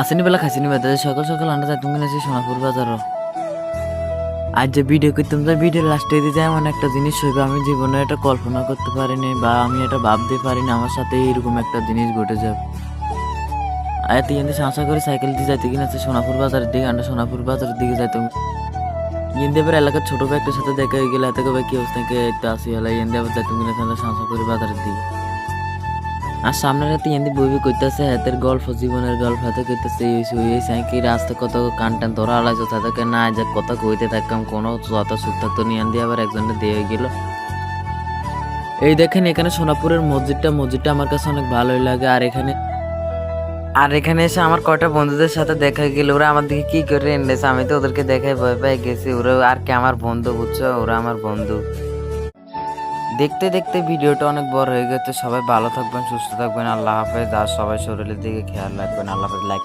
আসেনি বেলা খাইছিনি বেদা সকাল সকাল আন্ডা যাই তুমি নাকি সোনাপুর বাজার আজ যে ভিডিও করতাম যে ভিডিও লাস্টে দিতে এমন একটা জিনিস হইবে আমি জীবনে এটা কল্পনা করতে পারিনি বা আমি এটা ভাবতে পারিনি আমার সাথে এরকম একটা জিনিস ঘটে যাবে। আর তুই এনে সাঁসা করে সাইকেল দিয়ে যাইতে কিনা সোনাপুর বাজারের দিকে আন্ডা সোনাপুর বাজারের দিকে যাইতাম ইন্দি আবার এলাকার ছোট ভাই একটা সাথে দেখা হয়ে গেলে এত ভাই কি অবস্থা একটু আসি হলে ইন্দি আবার যাইতাম কিনা তাহলে সাঁসা করে বাজারের দিকে আর সামনের রাতে এমনি বইবি করতেছে হাতের গল্প জীবনের গল্প হাতে করতেছে এই সাইকেল রাস্তা কত কান টান ধরা আলাইছো তাদেরকে না যা কথা কইতে থাকতাম কোনো যত সুখ থাকতো নিয়ে দিয়ে আবার একজনটা দিয়ে গেল। এই দেখেন এখানে সোনাপুরের মসজিদটা আমার কাছে অনেক ভালোই লাগে। আর এখানে এসে আমার কয়টা বন্ধুদের সাথে দেখা গেল, ওরা আমার দিকে কি করে এনেছে আমি তো ওদেরকে দেখে ভয় পেয়ে গেছি। ওরা আর কি আমার বন্ধু বুঝছো, ওরা আমার বন্ধু। দেখতে দেখতে ভিডিওটা অনেক বড় হয়ে গেছে। সবাই ভালো থাকবেন, সুস্থ থাকবেন, আল্লাহ হাফেজ। আর সবাই শরীরের দিকে খেয়াল রাখবেন। আল্লাহ হাফেজ। লাইক